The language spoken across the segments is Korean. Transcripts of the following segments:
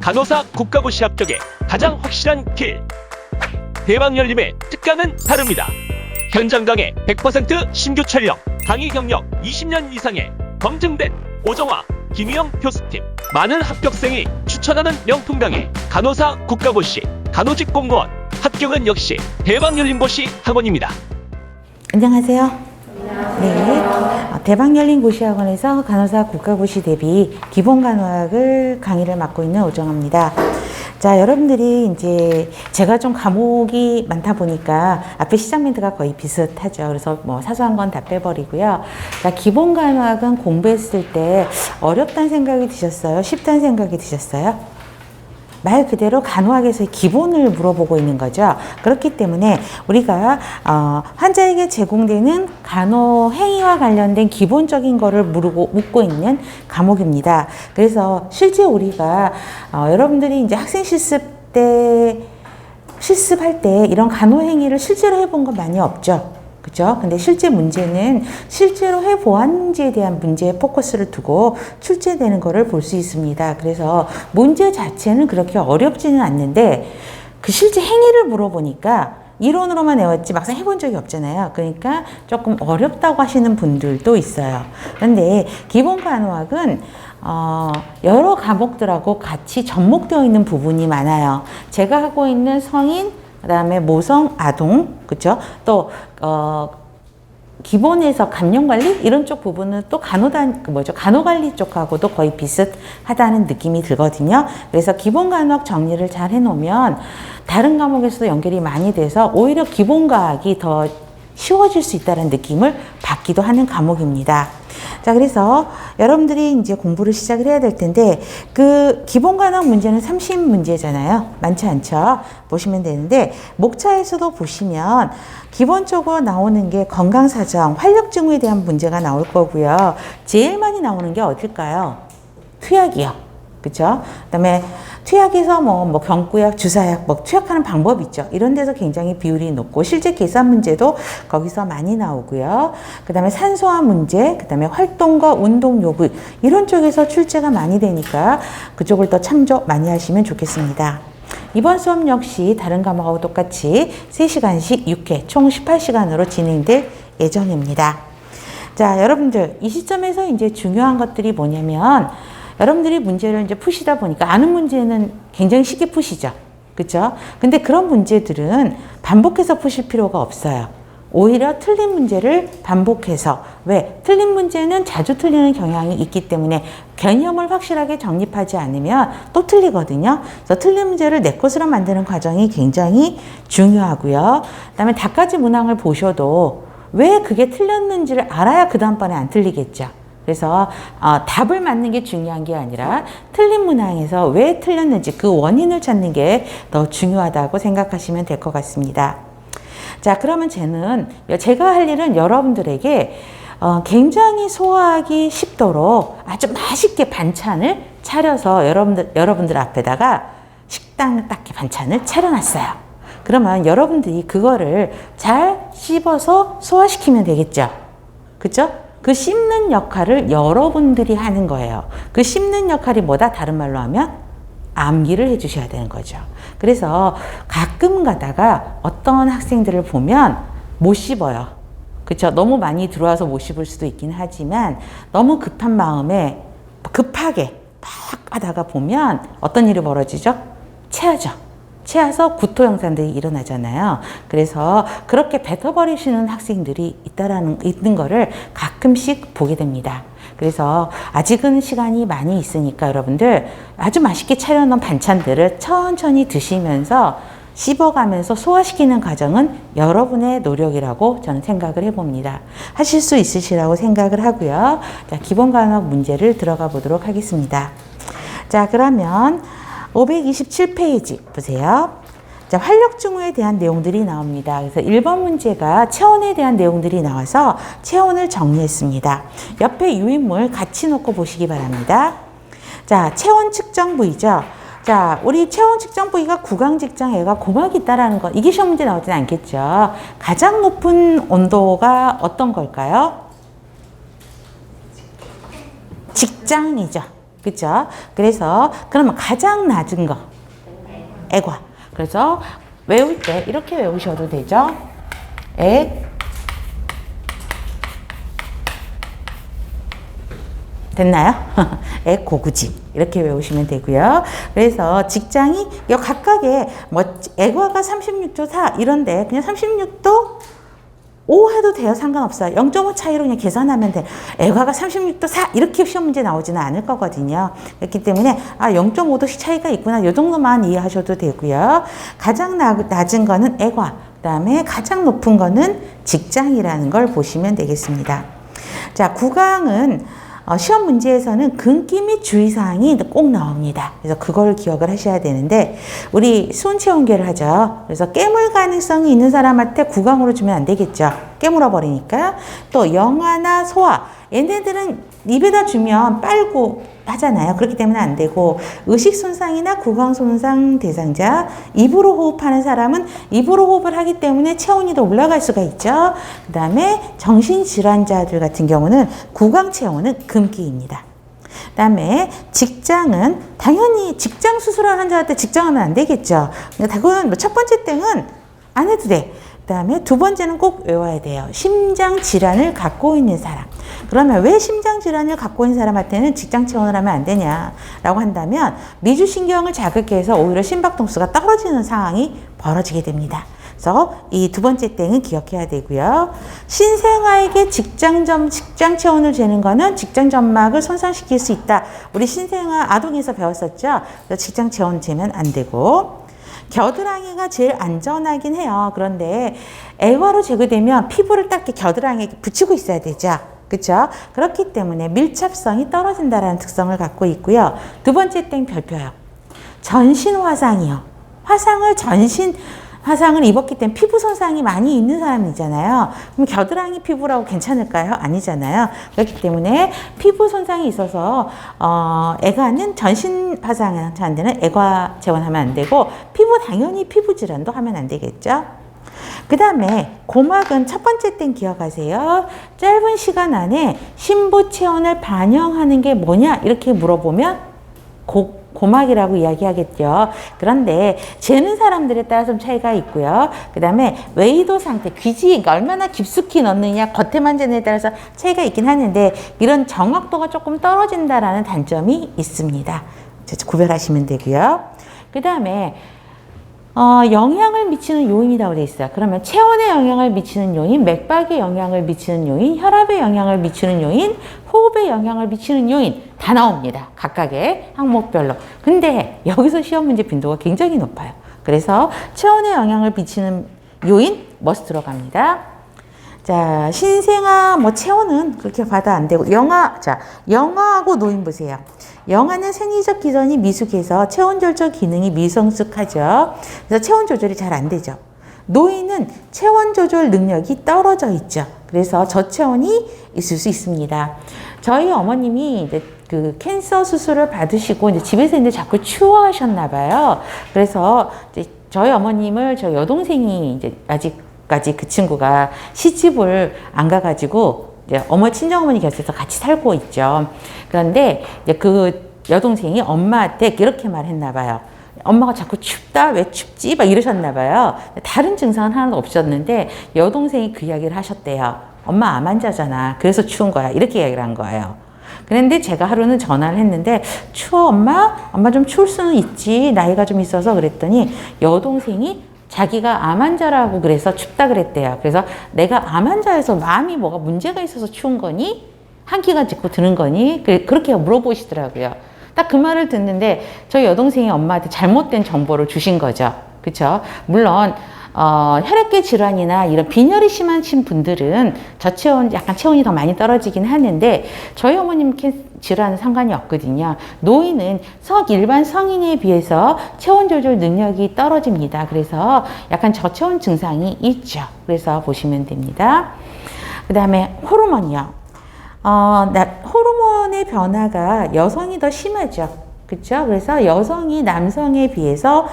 간호사 국가고시 합격에 가장 확실한 길. 대방열림의 특강은 다릅니다. 현장 강의 100% 신규 촬영, 강의 경력 20년 이상의 검증된 오정화, 김희영 교수팀, 많은 합격생이 추천하는 명품 강의, 간호사 국가고시, 간호직 공무원, 합격은 역시 대방열림고시 학원입니다. 안녕하세요. 네, 대방열림고시학원에서 간호사 국가고시 대비 기본간호학을 강의를 맡고 있는 오정화입니다. 자, 여러분들이 이제 제가 좀 과목이 많다 보니까 앞에 시작 멘트가 거의 비슷하죠. 그래서 뭐 사소한 건 다 빼버리고요. 자, 기본간호학은 공부했을 때 어렵다는 생각이 드셨어요? 쉽다는 생각이 드셨어요? 말 그대로 간호학에서의 기본을 물어보고 있는 거죠. 그렇기 때문에 우리가 환자에게 제공되는 간호 행위와 관련된 기본적인 거를 묻고 있는 과목입니다. 그래서 실제 우리가 여러분들이 이제 학생 실습할 때 이런 간호 행위를 실제로 해본 건 많이 없죠. 그죠? 근데 실제 문제는 실제로 해보았는지에 대한 문제에 포커스를 두고 출제되는 거를 볼 수 있습니다. 그래서 문제 자체는 그렇게 어렵지는 않는데 그 실제 행위를 물어보니까 이론으로만 외웠지 막상 해본 적이 없잖아요. 그러니까 조금 어렵다고 하시는 분들도 있어요. 그런데 기본간호학은 여러 과목들하고 같이 접목되어 있는 부분이 많아요. 제가 하고 있는 성인, 그 다음에 모성, 아동, 그쵸? 또, 기본에서 감염관리? 이런 쪽 부분은 또 간호관리 쪽하고도 거의 비슷하다는 느낌이 들거든요. 그래서 기본간호학 정리를 잘 해놓으면 다른 과목에서도 연결이 많이 돼서 오히려 기본과학이 더 쉬워질 수 있다는 느낌을 받기도 하는 과목입니다. 자, 그래서 여러분들이 이제 공부를 시작을 해야 될 텐데, 그 기본간호학 문제는 30문제잖아요. 많지 않죠? 보시면 되는데, 목차에서도 보시면 기본적으로 나오는 게 건강사정, 활력증후에 대한 문제가 나올 거고요. 제일 많이 나오는 게 어딜까요? 투약이요. 그쵸? 그 다음에 투약에서 경구약, 주사약, 투약하는 방법이 있죠. 이런 데서 굉장히 비율이 높고, 실제 계산 문제도 거기서 많이 나오고요. 그 다음에 산소화 문제, 그 다음에 활동과 운동 요구, 이런 쪽에서 출제가 많이 되니까 그쪽을 더 참조 많이 하시면 좋겠습니다. 이번 수업 역시 다른 과목하고 똑같이 3시간씩 6회, 총 18시간으로 진행될 예정입니다. 자, 여러분들, 이 시점에서 이제 중요한 것들이 뭐냐면, 여러분들이 문제를 이제 푸시다 보니까 아는 문제는 굉장히 쉽게 푸시죠. 그죠? 근데 그런 문제들은 반복해서 푸실 필요가 없어요. 오히려 틀린 문제를 반복해서. 왜? 틀린 문제는 자주 틀리는 경향이 있기 때문에 개념을 확실하게 정립하지 않으면 또 틀리거든요. 그래서 틀린 문제를 내 것으로 만드는 과정이 굉장히 중요하고요. 그다음에 답가지 문항을 보셔도 왜 그게 틀렸는지를 알아야 그 다음번에 안 틀리겠죠. 그래서 답을 맞는 게 중요한 게 아니라 틀린 문항에서 왜 틀렸는지 그 원인을 찾는 게 더 중요하다고 생각하시면 될 것 같습니다. 자, 그러면 제가 할 일은 여러분들에게 굉장히 소화하기 쉽도록 아주 맛있게 반찬을 차려서 여러분들 앞에다가 식당 딱 반찬을 차려놨어요. 그러면 여러분들이 그거를 잘 씹어서 소화시키면 되겠죠. 그죠? 그 씹는 역할을 여러분들이 하는 거예요. 그 씹는 역할이 뭐다? 다른 말로 하면 암기를 해주셔야 되는 거죠. 그래서 가끔 가다가 어떤 학생들을 보면 못 씹어요. 그쵸? 너무 많이 들어와서 못 씹을 수도 있긴 하지만 너무 급한 마음에 급하게 막 하다가 보면 어떤 일이 벌어지죠? 체하죠. 체해서 구토 현상들이 일어나잖아요. 그래서 그렇게 뱉어버리시는 학생들이 있는 거를 가끔씩 보게 됩니다. 그래서 아직은 시간이 많이 있으니까 여러분들 아주 맛있게 차려놓은 반찬들을 천천히 드시면서 씹어가면서 소화시키는 과정은 여러분의 노력이라고 저는 생각을 해봅니다. 하실 수 있으시라고 생각을 하고요. 자, 기본간호학 문제를 들어가 보도록 하겠습니다. 자, 그러면 527페이지 보세요. 자, 활력증후에 대한 내용들이 나옵니다. 그래서 1번 문제가 체온에 대한 내용들이 나와서 체온을 정리했습니다. 옆에 유인물 같이 놓고 보시기 바랍니다. 자, 체온 측정 부위죠. 자, 우리 체온 측정 부위가 구강직장애가 고막이 있다라는 거, 이게 시험 문제 나오진 않겠죠. 가장 높은 온도가 어떤 걸까요? 직장이죠. 그쵸? 그래서 그러면 가장 낮은 거 액화. 그래서 외울 때 이렇게 외우셔도 되죠. 됐나요? 액고구직 이렇게 외우시면 되고요. 그래서 직장이 각각의 뭐 액화가 36도 4 이런데 그냥 36도 5 해도 돼요. 상관없어요. 0.5 차이로 그냥 계산하면 돼. 액화가 36도 4 이렇게 시험 문제 나오지는 않을 거거든요. 그렇기 때문에 0.5도씩 차이가 있구나. 이 정도만 이해하셔도 되고요. 가장 낮은 거는 액화, 그 다음에 가장 높은 거는 직장이라는 걸 보시면 되겠습니다. 자, 구강은 시험 문제에서는 근기 및 주의사항이 꼭 나옵니다. 그래서 그걸 기억을 하셔야 되는데 우리 수온체온계를 하죠. 그래서 깨물 가능성이 있는 사람한테 구강으로 주면 안 되겠죠. 깨물어 버리니까. 또 영아나 소아 얘네들은 입에다 주면 빨고 하잖아요. 그렇기 때문에 안 되고 의식 손상이나 구강 손상 대상자 입으로 호흡하는 사람은 입으로 호흡을 하기 때문에 체온이 더 올라갈 수가 있죠. 그 다음에 정신질환자들 같은 경우는 구강 체온은 금기입니다. 그 다음에 직장은 당연히 직장 수술한 환자한테 직장하면 안 되겠죠. 그건 첫 번째 땡은 안 해도 돼. 그 다음에 두 번째는 꼭 외워야 돼요. 심장질환을 갖고 있는 사람. 그러면 왜 심장질환을 갖고 있는 사람한테는 직장 체온을 하면 안 되냐라고 한다면 미주신경을 자극해서 오히려 심박동수가 떨어지는 상황이 벌어지게 됩니다. 그래서 이 두 번째 땡은 기억해야 되고요. 신생아에게 직장 체온을 재는 거는 직장 점막을 손상시킬 수 있다. 우리 신생아 아동에서 배웠었죠. 그래서 직장 체온 재면 안 되고 겨드랑이가 제일 안전하긴 해요. 그런데 액화로 제거되면 피부를 딱 이렇게 겨드랑이에 붙이고 있어야 되죠. 그렇죠? 그렇기 때문에 밀착성이 떨어진다는 특성을 갖고 있고요. 두 번째 땡 별표요. 전신 화상이요. 화상을 입었기 때문에 피부 손상이 많이 있는 사람이잖아요. 그럼 겨드랑이 피부라고 괜찮을까요? 아니잖아요. 그렇기 때문에 피부 손상이 있어서 액화는 전신 화상은 안 되는 액화 재원하면 안 되고 당연히 피부 질환도 하면 안 되겠죠. 그 다음에 고막은 첫 번째 땡 기억하세요. 짧은 시간 안에 심부 체온을 반영하는 게 뭐냐 이렇게 물어보면 고막이라고 이야기하겠죠. 그런데 재는 사람들에 따라 좀 차이가 있고요. 그 다음에 웨이도 상태, 귀지가 얼마나 깊숙이 넣느냐, 겉에만 재는 데 따라서 차이가 있긴 하는데 이런 정확도가 조금 떨어진다라는 단점이 있습니다. 구별하시면 되고요. 그 다음에 영향을 미치는 요인이라고 되어 있어요. 그러면 체온에 영향을 미치는 요인, 맥박에 영향을 미치는 요인, 혈압에 영향을 미치는 요인, 호흡에 영향을 미치는 요인 다 나옵니다. 각각의 항목별로. 근데 여기서 시험 문제 빈도가 굉장히 높아요. 그래서 체온에 영향을 미치는 요인 머스트로 갑니다. 자, 신생아 체온은 그렇게 봐도 안 되고 영아하고 노인 보세요. 영아는 생리적 기전이 미숙해서 체온 조절 기능이 미성숙하죠. 그래서 체온 조절이 잘 안 되죠. 노인은 체온 조절 능력이 떨어져 있죠. 그래서 저체온이 있을 수 있습니다. 저희 어머님이 이제 그 캔서 수술을 받으시고 이제 집에서 있는데 자꾸 추워하셨나 봐요. 그래서 이제 저희 어머님을 저 여동생이 이제 아직까지 그 친구가 시집을 안 가가지고 이제 친정어머니 곁에서 같이 살고 있죠. 그런데 이제 그 여동생이 엄마한테 이렇게 말했나 봐요. 엄마가 자꾸 춥다, 왜 춥지? 막 이러셨나 봐요. 다른 증상은 하나도 없었는데 여동생이 그 이야기를 하셨대요. 엄마 암 환자잖아. 그래서 추운 거야. 이렇게 이야기를 한 거예요. 그런데 제가 하루는 전화를 했는데 추워 엄마? 엄마 좀 추울 수는 있지. 나이가 좀 있어서 그랬더니 여동생이 자기가 암 환자라고 그래서 춥다 그랬대요. 그래서 내가 암 환자여서 마음이 뭐가 문제가 있어서 추운 거니? 한기가 짚고 드는 거니? 그렇게 물어보시더라고요. 딱 그 말을 듣는데 저희 여동생이 엄마한테 잘못된 정보를 주신 거죠. 그렇죠? 물론 혈액계 질환이나 이런 빈혈이 심하신 분들은 저체온, 약간 체온이 더 많이 떨어지긴 하는데 저희 어머님 질환은 상관이 없거든요. 노인은 일반 성인에 비해서 체온 조절 능력이 떨어집니다. 그래서 약간 저체온 증상이 있죠. 그래서 보시면 됩니다. 그 다음에 호르몬이요. 호르몬의 변화가 여성이 더 심하죠. 그렇죠? 그래서 여성이 남성에 비해서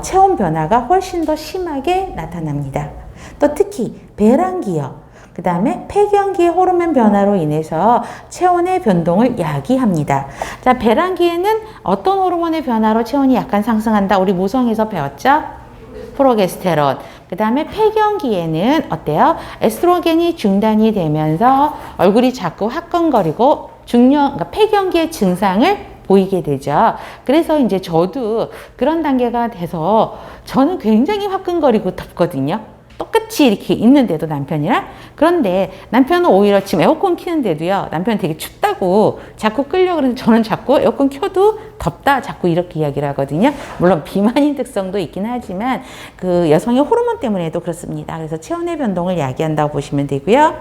체온 변화가 훨씬 더 심하게 나타납니다. 또 특히 배란기요. 그 다음에 폐경기의 호르몬 변화로 인해서 체온의 변동을 야기합니다. 자, 배란기에는 어떤 호르몬의 변화로 체온이 약간 상승한다? 우리 모성에서 배웠죠? 프로게스테론. 그 다음에 폐경기에는 어때요? 에스트로겐이 중단이 되면서 얼굴이 자꾸 화끈거리고 그러니까 폐경기의 증상을 보이게 되죠. 그래서 이제 저도 그런 단계가 돼서 저는 굉장히 화끈거리고 덥거든요. 똑같이 이렇게 있는데도 남편이랑. 그런데 남편은 오히려 지금 에어컨 키는데도요, 남편은 되게 춥다고 자꾸 끌려고 그러는데 저는 자꾸 에어컨 켜도 덥다 자꾸 이렇게 이야기를 하거든요. 물론 비만인 특성도 있긴 하지만 그 여성의 호르몬 때문에도 그렇습니다. 그래서 체온의 변동을 야기한다고 보시면 되고요.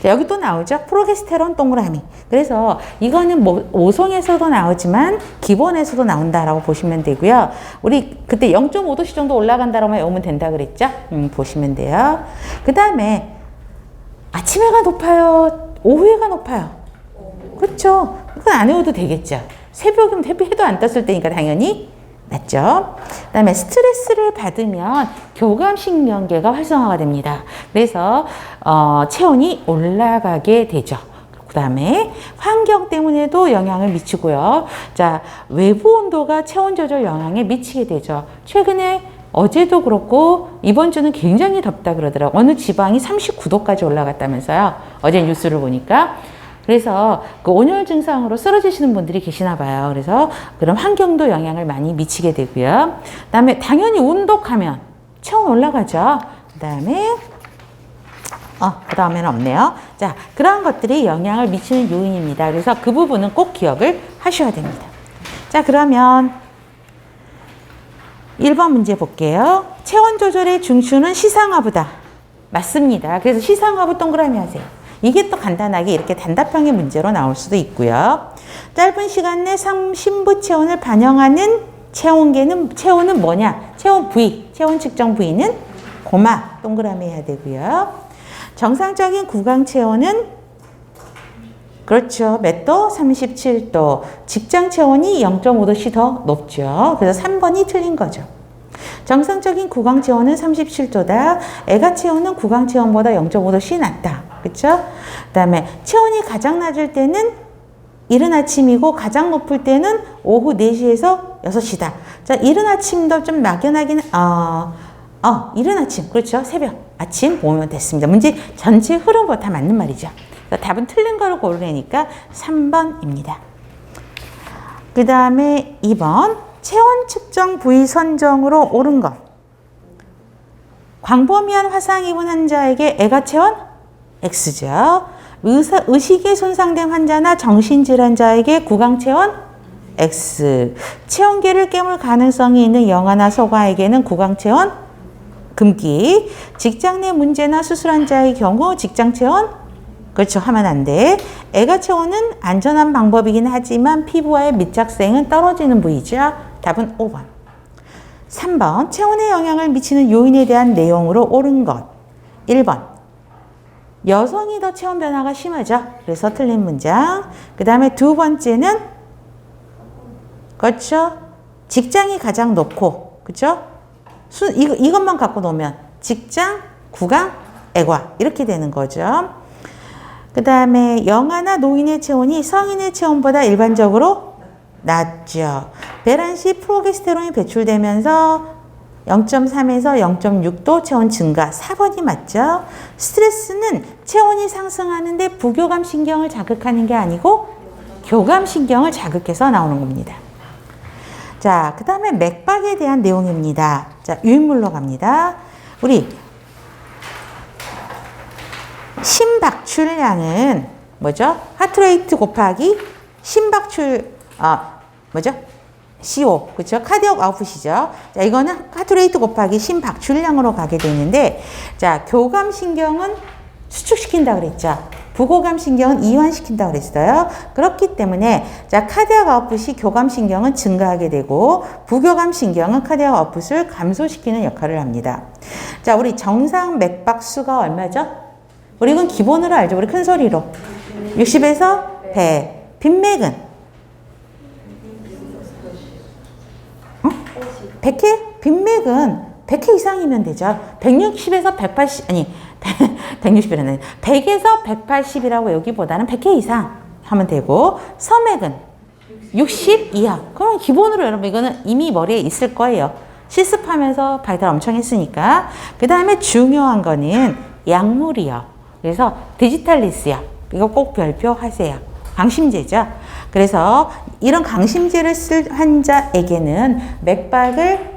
자, 여기 또 나오죠. 프로게스테론 동그라미. 그래서 이거는 모성에서도 나오지만 기본에서도 나온다라고 보시면 되고요. 우리 그때 0.5도씨 정도 올라간다라고 외우면 된다 그랬죠? 보시면 돼요. 그 다음에 아침에가 높아요? 오후에가 높아요? 그렇죠. 그건 안 외워도 되겠죠. 새벽이면 해도 안 떴을 때니까 당연히 낮죠. 그 다음에 스트레스를 받으면 교감신경계가 활성화가 됩니다. 그래서 체온이 올라가게 되죠. 그 다음에 환경 때문에도 영향을 미치고요. 자, 외부 온도가 체온 조절 영향에 미치게 되죠. 최근에 어제도 그렇고 이번 주는 굉장히 덥다 그러더라고요. 어느 지방이 39도까지 올라갔다면서요. 어제 뉴스를 보니까. 그래서 그 온열 증상으로 쓰러지시는 분들이 계시나 봐요. 그래서 그런 환경도 영향을 많이 미치게 되고요. 그 다음에 당연히 운동하면 체온 올라가죠. 그 다음에는 없네요. 자, 그런 것들이 영향을 미치는 요인입니다. 그래서 그 부분은 꼭 기억을 하셔야 됩니다. 자, 그러면 1번 문제 볼게요. 체온 조절의 중추는 시상하부다. 맞습니다. 그래서 시상하부 동그라미 하세요. 이게 또 간단하게 이렇게 단답형의 문제로 나올 수도 있고요. 짧은 시간 내 심부 체온을 반영하는 체온은 뭐냐? 체온 부위, 체온 측정 부위는 고마, 동그라미 해야 되고요. 정상적인 구강 체온은 그렇죠. 몇 도? 37도. 직장 체온이 0.5도씨 더 높죠. 그래서 3번이 틀린 거죠. 정상적인 구강 체온은 37도다. 애가 체온은 구강 체온보다 0.5도씨 낮다. 그렇죠? 그다음에 체온이 가장 낮을 때는 이른 아침이고 가장 높을 때는 오후 4시에서 6시다. 자, 이른 아침도 좀 막연하긴 이른 아침. 그렇죠? 새벽 아침 보면 됐습니다. 문제 전체 흐름과 다 맞는 말이죠. 답은 틀린 거를 고르려니까 3번입니다. 그 다음에 2번 체온 측정 부위 선정으로 옳은 것. 광범위한 화상 입은 환자에게 애가 체온 X죠. 의식이 손상된 환자나 정신질환자에게 구강 체온 X. 체온계를 깨물 가능성이 있는 영아나 소아에게는 구강 체온 금기. 직장 내 문제나 수술 환자의 경우 직장 체온 그렇죠. 하면 안 돼. 애가 체온은 안전한 방법이긴 하지만 피부와의 밀착성은 떨어지는 부위죠. 답은 5번. 3번. 체온에 영향을 미치는 요인에 대한 내용으로 옳은 것. 1번. 여성이 더 체온 변화가 심하죠. 그래서 틀린 문장. 그 다음에 두 번째는 그렇죠. 직장이 가장 높고 그렇죠. 이것만 갖고 놓으면 직장, 구강, 애과 이렇게 되는 거죠. 그 다음에 영아나 노인의 체온이 성인의 체온보다 일반적으로 낮죠. 배란 시 프로게스테론이 배출되면서 0.3에서 0.6도 체온 증가. 4번이 맞죠? 스트레스는 체온이 상승하는데 부교감 신경을 자극하는 게 아니고 교감 신경을 자극해서 나오는 겁니다. 자, 그 다음에 맥박에 대한 내용입니다. 자, 유인물로 갑니다. 우리 심박출량은 뭐죠? 하트레이트 곱하기 CO, 그렇죠? 카디옥 아웃풋이죠. 자, 이거는 하트레이트 곱하기 심박출량으로 가게 되는데, 자, 교감신경은 수축시킨다 그랬죠. 부교감신경은 이완시킨다 그랬어요. 그렇기 때문에, 자, 카디옥 아웃풋이 교감신경은 증가하게 되고, 부교감신경은 카디옥 아웃풋을 감소시키는 역할을 합니다. 자, 우리 정상 맥박수가 얼마죠? 우리 이건 기본으로 알죠. 우리 큰 소리로. 60에서 100. 빈맥은? 100회? 빈맥은 100회 이상이면 되죠. 160에서 180, 160이라는 100에서 180이라고 여기보다는 100회 이상 하면 되고 서맥은 60 이하. 그럼 기본으로 여러분 이거는 이미 머리에 있을 거예요. 실습하면서 바이탈 엄청 했으니까. 그 다음에 중요한 거는 약물이요. 그래서 디지탈리스요. 이거 꼭 별표하세요. 강심제죠. 그래서 이런 강심제를 쓸 환자에게는 맥박을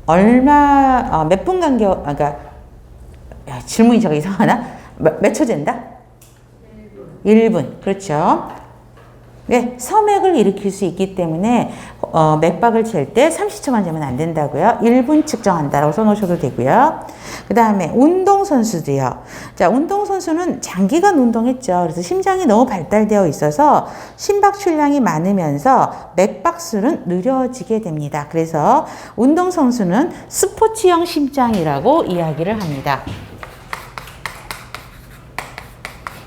몇 분 간격, 그러니까 질문이 저거 이상하나? 몇 초 된다? 1분. 그렇죠. 네, 서맥을 일으킬 수 있기 때문에 맥박을 잴 때 30초만 재면 안 된다고요. 1분 측정한다라고 써놓으셔도 되고요. 그 다음에 운동선수도요. 자, 운동선수는 장기간 운동했죠. 그래서 심장이 너무 발달되어 있어서 심박출량이 많으면서 맥박수는 느려지게 됩니다. 그래서 운동선수는 스포츠형 심장이라고 이야기를 합니다.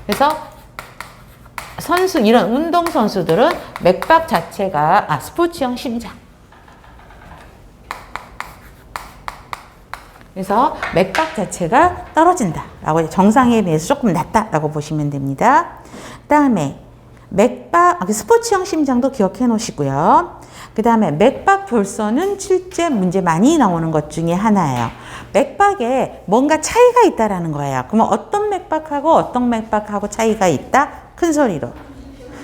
그래서 이런 운동선수들은 맥박 자체가, 스포츠형 심장. 그래서 맥박 자체가 떨어진다라고, 정상에 비해서 조금 낮다라고 보시면 됩니다. 그 다음에 스포츠형 심장도 기억해 놓으시고요. 그 다음에 맥박 결손은 실제 문제 많이 나오는 것 중에 하나예요. 맥박에 뭔가 차이가 있다라는 거예요. 그러면 어떤 맥박하고 차이가 있다? 큰 소리로.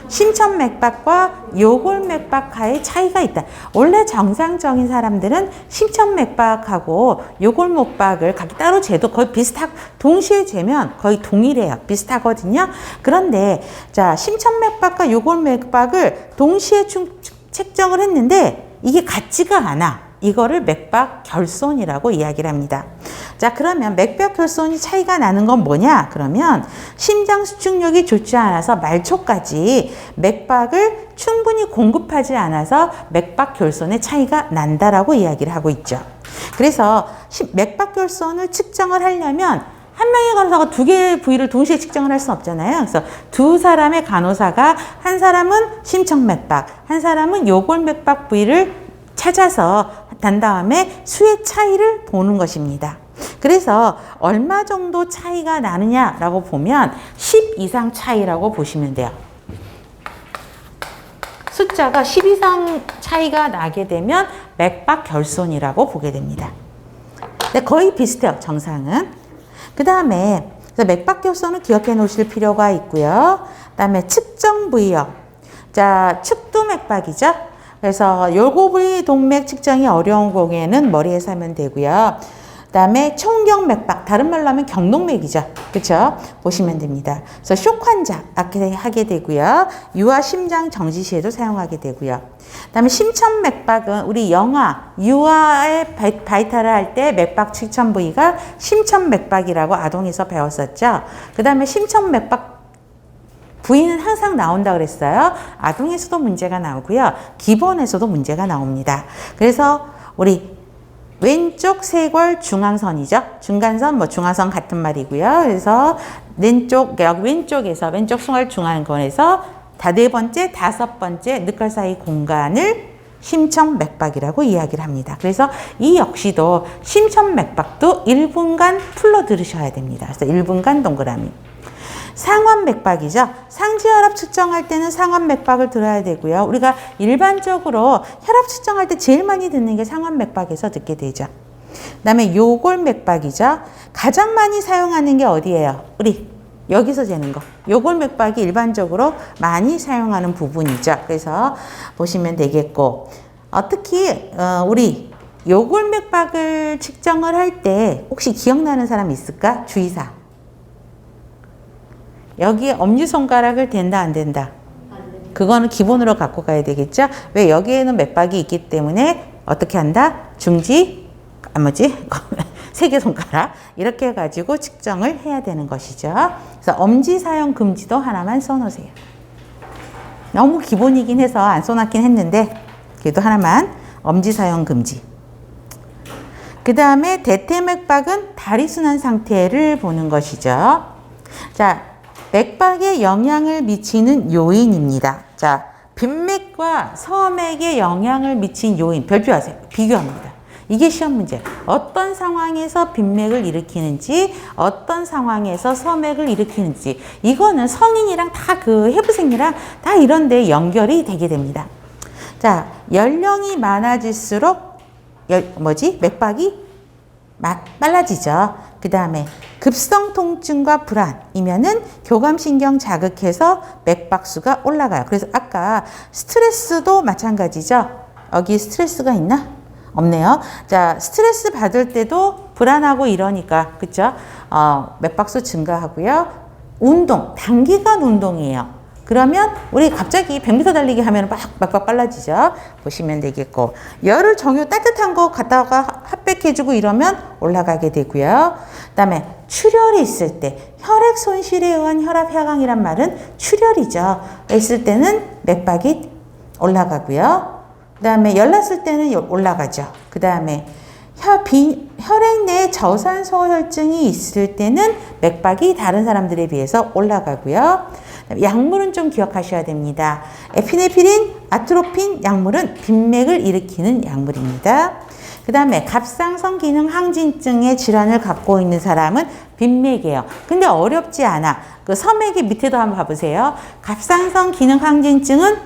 심천맥박과 요골맥박하의 차이가 있다. 원래 정상적인 사람들은 심천맥박하고 요골맥박을 각기 따로 재도 거의 동시에 재면 거의 동일해요. 비슷하거든요. 그런데 자, 심천맥박과 요골맥박을 동시에 측정을 했는데 이게 같지가 않아. 이거를 맥박 결손이라고 이야기를 합니다. 자, 그러면 맥박 결손이 차이가 나는 건 뭐냐? 그러면 심장 수축력이 좋지 않아서 말초까지 맥박을 충분히 공급하지 않아서 맥박 결손의 차이가 난다라고 이야기를 하고 있죠. 그래서 맥박 결손을 측정을 하려면 한 명의 간호사가 두 개의 부위를 동시에 측정을 할 수는 없잖아요. 그래서 두 사람의 간호사가 한 사람은 심청맥박, 한 사람은 요골맥박 부위를 찾아서 단 다음에 수의 차이를 보는 것입니다. 그래서 얼마 정도 차이가 나느냐라고 보면 10 이상 차이라고 보시면 돼요. 숫자가 10 이상 차이가 나게 되면 맥박 결손이라고 보게 됩니다. 근데 거의 비슷해요, 정상은. 그 다음에 맥박 결손을 기억해 놓으실 필요가 있고요. 그 다음에 측정 부위요. 자, 측두맥박이죠. 그래서 요고부위 동맥 측정이 어려운 경우에는 머리에서 하면 되고요. 그 다음에 총경맥박, 다른 말로 하면 경동맥이죠. 그렇죠? 보시면 됩니다. 그래서 쇼크 환자 하게 되고요. 유아 심장 정지 시에도 사용하게 되고요. 그 다음에 심천맥박은 우리 유아의 바이탈을 할 때 맥박 측정 부위가 심천맥박이라고 아동에서 배웠었죠. 그 다음에 심천맥박 부위는 항상 나온다 그랬어요. 아동에서도 문제가 나오고요. 기본에서도 문제가 나옵니다. 그래서 우리 왼쪽 쇄골 중앙선이죠. 중간선, 중앙선 같은 말이고요. 그래서 왼쪽에서 왼쪽 쇄골 중앙선에서 네 번째, 다섯 번째 늑골 사이 공간을 심천맥박이라고 이야기를 합니다. 그래서 이 역시도 심천맥박도 1분간 풀로 들으셔야 됩니다. 그래서 1분간 동그라미. 상완맥박이죠. 상지혈압 측정할 때는 상완맥박을 들어야 되고요. 우리가 일반적으로 혈압 측정할 때 제일 많이 듣는 게 상완맥박에서 듣게 되죠. 그 다음에 요골맥박이죠. 가장 많이 사용하는 게 어디예요? 우리 여기서 재는 거. 요골맥박이 일반적으로 많이 사용하는 부분이죠. 그래서 보시면 되겠고, 특히 우리 요골맥박을 측정을 할 때 혹시 기억나는 사람 있을까? 주의사. 여기에 엄지손가락을 댄다 안 된다? 그거는 기본으로 갖고 가야 되겠죠? 왜? 여기에는 맥박이 있기 때문에 어떻게 한다? 중지, 세 개 손가락 이렇게 해가지고 측정을 해야 되는 것이죠. 그래서 엄지 사용 금지도 하나만 써놓으세요. 너무 기본이긴 해서 안 써놨긴 했는데 그래도 하나만 엄지 사용 금지. 그 다음에 대퇴맥박은 다리 순환 상태를 보는 것이죠. 자, 맥박에 영향을 미치는 요인입니다. 자, 빈맥과 서맥에 영향을 미친 요인, 별표하세요. 비교합니다. 이게 시험 문제. 어떤 상황에서 빈맥을 일으키는지, 어떤 상황에서 서맥을 일으키는지, 이거는 성인이랑 다 그 해부생이랑 다 이런데 연결이 되게 됩니다. 자, 연령이 많아질수록 맥박이 빨라지죠. 그 다음에 급성 통증과 불안이면은 교감신경 자극해서 맥박수가 올라가요. 그래서 아까 스트레스도 마찬가지죠. 여기 스트레스가 있나? 없네요. 자, 스트레스 받을 때도 불안하고 이러니까, 그쵸? 맥박수 증가하고요. 운동, 단기간 운동이에요. 그러면 우리 갑자기 100m 달리기 하면 막 맥박 빨라지죠. 보시면 되겠고, 열을 정유 따뜻한 거 갖다가 핫백해주고 이러면 올라가게 되고요. 그 다음에 출혈이 있을 때, 혈액 손실에 의한 혈압 하강이란 말은 출혈이죠. 있을 때는 맥박이 올라가고요. 그 다음에 열났을 때는 올라가죠. 그 다음에 혈액 내에 저산소혈증이 있을 때는 맥박이 다른 사람들에 비해서 올라가고요. 약물은 좀 기억하셔야 됩니다. 에피네프린, 아트로핀 약물은 빈맥을 일으키는 약물입니다. 그 다음에 갑상선 기능 항진증의 질환을 갖고 있는 사람은 빈맥이에요. 근데 어렵지 않아. 그 서맥의 밑에도 한번 봐보세요. 갑상선 기능 항진증은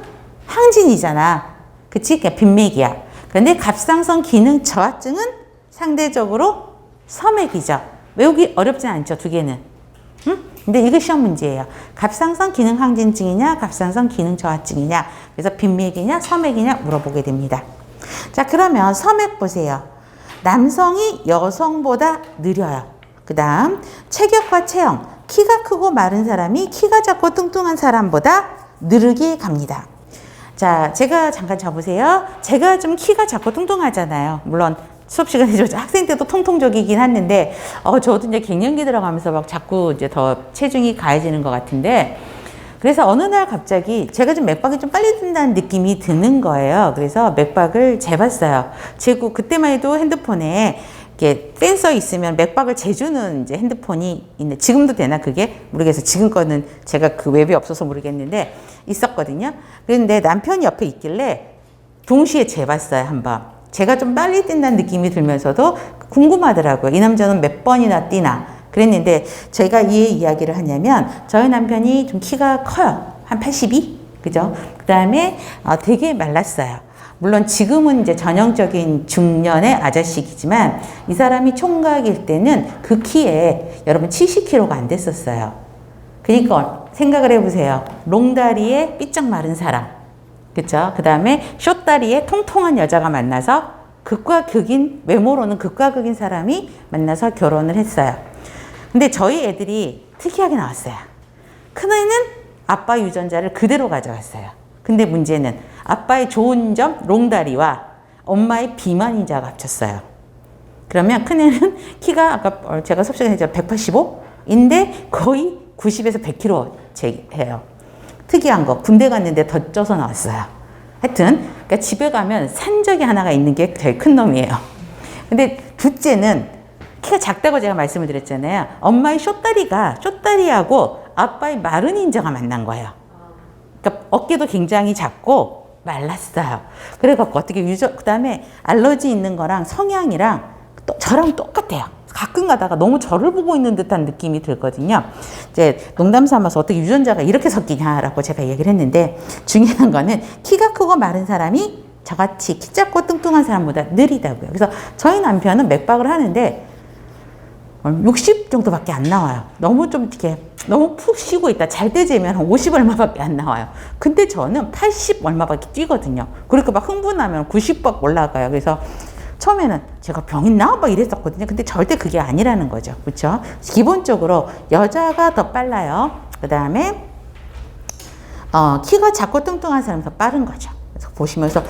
항진이잖아. 그치? 그러니까 빈맥이야. 그런데 갑상선 기능 저하증은 상대적으로 서맥이죠. 외우기 어렵진 않죠, 두 개는. 응? 근데 이거 시험 문제예요. 갑상선 기능 항진증이냐, 갑상선 기능 저하증이냐, 그래서 빈맥이냐, 서맥이냐 물어보게 됩니다. 자, 그러면 서맥 보세요. 남성이 여성보다 느려요. 그 다음, 체격과 체형, 키가 크고 마른 사람이 키가 작고 뚱뚱한 사람보다 느리게 갑니다. 자, 제가 잠깐 접으세요. 제가 좀 키가 작고 뚱뚱하잖아요. 물론 수업 시간에 학생 때도 통통적이긴 했는데, 저도 이제 갱년기 들어가면서 막 자꾸 이제 더 체중이 가해지는 것 같은데, 그래서 어느 날 갑자기 제가 좀 맥박이 좀 빨리 든다는 느낌이 드는 거예요. 그래서 맥박을 재봤어요. 재고 그때만 해도 핸드폰에 이렇게 센서 있으면 맥박을 재주는 이제 핸드폰이 있네. 지금도 되나 그게? 모르겠어요. 지금 거는 제가 그 웹이 없어서 모르겠는데 있었거든요. 그런데 남편이 옆에 있길래 동시에 재봤어요, 한번. 제가 좀 빨리 뛴다는 느낌이 들면서도 궁금하더라고요. 이 남자는 몇 번이나 뛰나. 그랬는데 제가 이 이야기를 하냐면 저희 남편이 좀 키가 커요. 한 82? 그죠? 그 다음에 되게 말랐어요. 물론 지금은 이제 전형적인 중년의 아저씨이지만 이 사람이 총각일 때는 그 키에 여러분 70kg가 안 됐었어요. 그러니까 생각을 해보세요. 롱다리에 삐쩍 마른 사람. 그쵸? 그 다음에 숏다리에 통통한 여자가 만나서 극과 극인, 외모로는 극과 극인 사람이 만나서 결혼을 했어요. 근데 저희 애들이 특이하게 나왔어요. 큰애는 아빠 유전자를 그대로 가져갔어요. 근데 문제는 아빠의 좋은 점, 롱다리와 엄마의 비만인자가 합쳤어요. 그러면 큰애는 키가 아까 제가 수업 시간에 했죠. 185인데 거의 90에서 100kg 해요. 특이한 거, 군대 갔는데 더 쪄서 나왔어요. 하여튼, 그러니까 집에 가면 산적이 하나가 있는 게 제일 큰 놈이에요. 근데 둘째는 키가 작다고 제가 말씀을 드렸잖아요. 엄마의 숏다리하고 아빠의 마른 인자가 만난 거예요. 그러니까 어깨도 굉장히 작고 말랐어요. 그래갖고 어떻게 그 다음에 알러지 있는 거랑 성향이랑 저랑 똑같아요. 가끔 가다가 너무 저를 보고 있는 듯한 느낌이 들거든요. 이제 농담 삼아서 어떻게 유전자가 이렇게 섞이냐라고 제가 얘기를 했는데 중요한 거는 키가 크고 마른 사람이 저같이 키 작고 뚱뚱한 사람보다 느리다고요. 그래서 저희 남편은 맥박을 하는데 60 정도밖에 안 나와요. 너무 좀 이렇게 너무 푹 쉬고 있다. 잘 때 재면 한 50 얼마밖에 안 나와요. 근데 저는 80 얼마밖에 뛰거든요. 그러니까 막 흥분하면 90박 올라가요. 그래서 처음에는 제가 병 있나? 막 이랬었거든요. 근데 절대 그게 아니라는 거죠. 그렇죠? 기본적으로 여자가 더 빨라요. 그 다음에 키가 작고 뚱뚱한 사람이 더 빠른 거죠. 그래서 보시면서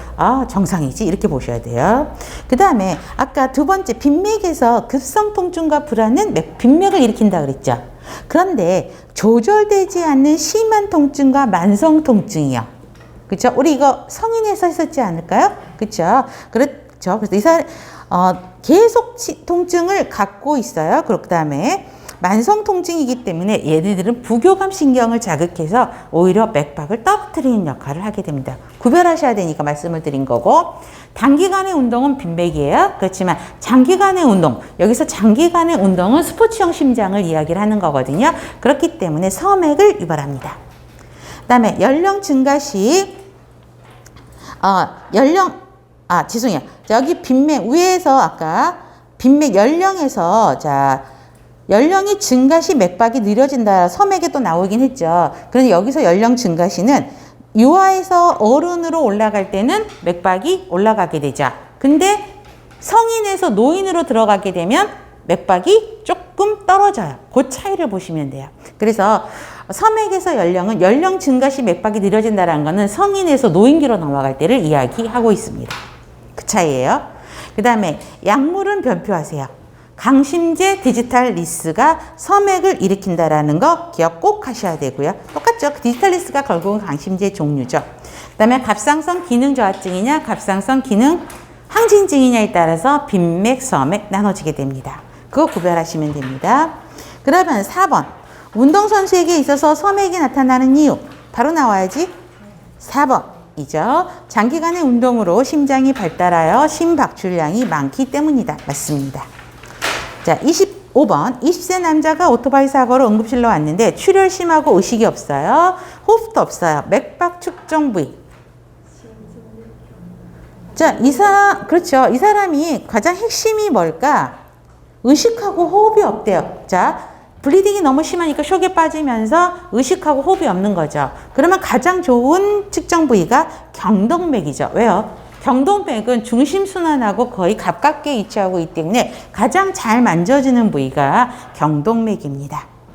정상이지 이렇게 보셔야 돼요. 그 다음에 아까 두 번째 빈맥에서 급성 통증과 불안은 빈맥을 일으킨다 그랬죠. 그런데 조절되지 않는 심한 통증과 만성 통증이요. 그렇죠? 우리 이거 성인에서 했었지 않을까요? 그렇죠? 그래서 이 사람 계속 통증을 갖고 있어요. 그 다음에 만성 통증이기 때문에 얘네들은 부교감 신경을 자극해서 오히려 맥박을 떨어뜨리는 역할을 하게 됩니다. 구별하셔야 되니까 말씀을 드린 거고, 단기간의 운동은 빈맥이에요. 그렇지만 장기간의 운동, 여기서 장기간의 운동은 스포츠형 심장을 이야기를 하는 거거든요. 그렇기 때문에 서맥을 유발합니다. 그 다음에 연령 증가 시 죄송해요. 여기 빈맥 위에서 아까 빈맥 연령에서 연령이 증가 시 맥박이 느려진다. 서맥에 또 나오긴 했죠. 그런데 여기서 연령 증가 시는 유아에서 어른으로 올라갈 때는 맥박이 올라가게 되죠. 근데 성인에서 노인으로 들어가게 되면 맥박이 조금 떨어져요. 그 차이를 보시면 돼요. 그래서 서맥에서 연령은 연령 증가 시 맥박이 느려진다는 것은 성인에서 노인기로 넘어갈 때를 이야기하고 있습니다. 그 차이예요. 그 다음에 약물은 변표하세요. 강심제 디지탈 리스가 서맥을 일으킨다라는 거 기억 꼭 하셔야 되고요. 똑같죠. 디지탈 리스가 결국은 강심제 종류죠. 그 다음에 갑상선 기능 저하증이냐 갑상선 기능 항진증이냐에 따라서 빈맥, 서맥 나눠지게 됩니다. 그거 구별하시면 됩니다. 그 다음에 4번 운동선수에게 있어서 서맥이 나타나는 이유 바로 나와야지. 4번이죠. 장기간의 운동으로 심장이 발달하여 심박출량이 많기 때문이다. 맞습니다. 자, 25번 20세 남자가 오토바이 사고로 응급실로 왔는데 출혈 심하고 의식이 없어요. 호흡도 없어요. 맥박 측정 부위. 자, 그렇죠. 이 사람이 가장 핵심이 뭘까? 의식하고 호흡이 없대요. 자, 블리딩이 너무 심하니까 쇼크에 빠지면서 의식하고 호흡이 없는 거죠. 그러면 가장 좋은 측정 부위가 경동맥이죠. 왜요? 경동맥은 중심순환하고 거의 가깝게 위치하고 있기 때문에 가장 잘 만져지는 부위가 경동맥입니다.